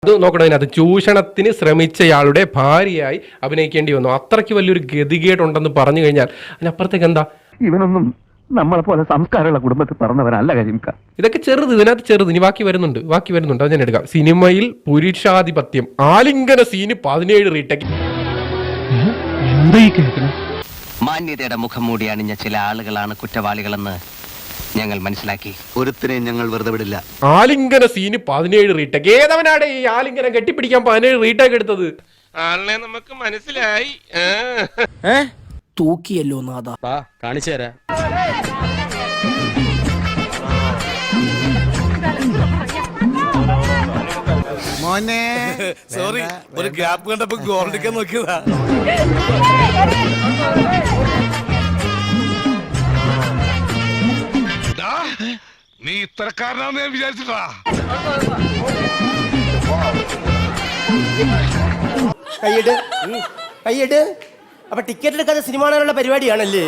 അത് നോക്കണം, അതിനകത്ത് ചൂഷണത്തിന് ശ്രമിച്ചയാളുടെ ഭാര്യയായി അഭിനയിക്കേണ്ടി വന്നു. അത്രയ്ക്ക് വലിയൊരു ഗതികേടുണ്ടെന്ന് പറഞ്ഞു കഴിഞ്ഞാൽ അതിനപ്പുറത്തേക്ക് എന്താ? ഇവനൊന്നും നമ്മളെ പോലെ സംസ്കാരമുള്ള കുടുംബത്തിൽ പറഞ്ഞവരല്ല കരിമിക്ക. ഇതൊക്കെ ചെറുത്, ഇതിനകത്ത് ചെറുത്. ഇനി ബാക്കി വരുന്നുണ്ട് അത് ഞാൻ എടുക്കാം. സിനിമയിൽ പുരുഷാധിപത്യം ആലിംഗന സീന് 17 റീടേക്ക്. മാന്യതയുടെ മുഖം മൂടി അണിഞ്ഞ ചില ആളുകളാണ് കുറ്റവാളികളെന്ന് ഞങ്ങൾ മനസ്സിലാക്കി. ഒരുത്തിനെയും ഞങ്ങൾ വെറുതെ വിടില്ല. ആലിംഗന സീന് 17 റീടേക്ക്. ഏതവനാണ് ഈ ആലിംഗനം കെട്ടിപ്പിടിക്കാൻ 17 റീടേക്ക് എടുത്തത്? ആളിനെ നമുക്ക് മനസ്സിലായി. തൂക്കിയല്ലോ നാഥ. കാണിച്ചു തരാ. മോനെ സോറി, ഒരു ഗ്യാപ്പ് കണ്ടപ്പോ ഗോൾഡിക്കാൻ നോക്കിയതാ. നീ ഇത്രക്കാരനാന്ന് ഞാൻ വിചാരിച്ചിട്ടാ. കയ്യട് അപ്പൊ ടിക്കറ്റ് എടുക്കാതെ സിനിമ കാണാനുള്ള പരിപാടിയാണല്ലേ?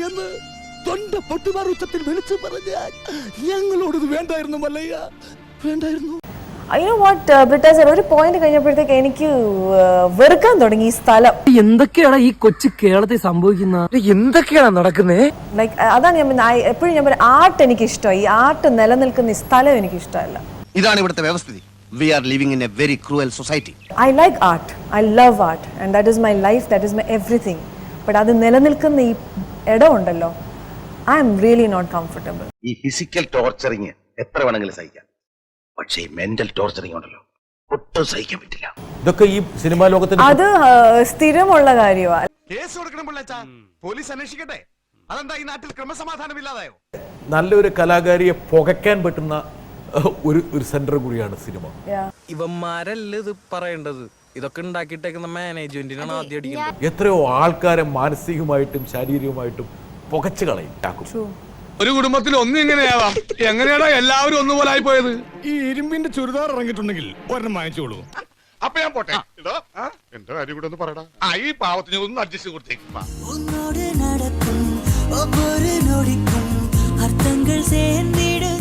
എന്ന് തൊണ്ട പൊട്ടുമാർ ഉച്ചത്തിൽ വിളിച്ചു പറഞ്ഞാൽ ഞങ്ങളോടത് വേണ്ടായിരുന്നു മല്ലയ്യ, വേണ്ടായിരുന്നു. ഒരു പോയിന്റ് കഴിഞ്ഞപ്പോഴത്തേക്ക് എനിക്ക് വെറുക്കാൻ തുടങ്ങി ഈ സ്ഥലം. എന്തൊക്കെയാണ് ഈ കൊച്ചു കേരളത്തിൽ സംഭവിക്കുന്നത്? എന്തൊക്കെയാണ് നടക്കുന്നത്? ലൈക്ക് അതാണ് എപ്പോഴും ഞാൻ പറയാം, ആർട്ട് എനിക്ക് ഇഷ്ടമായി. ഈ ആർട്ട് നിലനിൽക്കുന്ന ഈ സ്ഥലം എനിക്ക് ഇഷ്ടമല്ല. ഇതാണ് ഇവിടുത്തെ വ്യവസ്ഥിതി. We are living in a very cruel society. I like art. I love art. And that is my life. That is my everything. But അത് നിലനിൽക്കുന്ന ഈ ഇടം ഉണ്ടല്ലോ, I am really not comfortable. ഈ ഫിസിക്കൽ ടോർച്ചറിങ് എത്ര വേണമെങ്കിലും സഹിക്കാം, പക്ഷേ mental torturing ഉണ്ടല്ലോ, ഒട്ടും സഹിക്കാൻ പറ്റില്ല. ഇതൊക്കെ ഈ സിനിമാ ലോകത്തിന് അത് സ്ഥിരമുള്ള കാര്യമാണ്. കേസ് കൊടുക്കണം പിള്ളേച്ചാ, പോലീസ് അന്വേഷിക്കട്ടെ. അതെന്താ ഈ നാട്ടിൽ ക്രമസമാധാനം ഇല്ലാതായോ? നല്ലൊരു കലാകാരിയെ പുകയ്ക്കാൻ പറ്റുന്ന ഒരു സെന്റർ കൂടിയാണ് സിനിമ. ഇവന്മാരല്ല ഇത് പറയേണ്ടത്, ഇതൊക്കെ ഉണ്ടാക്കിയിട്ടേക്കുന്ന മാനേജ്മെന്റിനാണ് ആദ്യം അടിക്കുന്നത്. എത്രയോ ആൾക്കാരെ മാനസികമായിട്ടും ശാരീരികമായിട്ടും പുകച്ചു കളയും. ഒരു കുടുംബത്തിൽ ഒന്നും ഇങ്ങനെയാവാം. എങ്ങനെയാണോ എല്ലാവരും ഒന്നുപോലെ ആയി പോയത്? ഈ ഇരുമ്പിന്റെ ചുരിദാർ ഇറങ്ങിയിട്ടുണ്ടെങ്കിൽ ഒരെണ്ണം വാങ്ങിച്ചോളൂ. അപ്പൊ ഞാൻ പോട്ടെ. എന്റെ കാര്യം കൂടെ ഒന്ന് പറയടാ. ഈ പാവത്തിന് ഒന്ന് അഡ്ജസ്റ്റ് കൊടുത്തേക്ക്. നടക്കും ഒவ்வொரு நொடிக்கும் அர்த்தங்கள் சேர்ந்திடு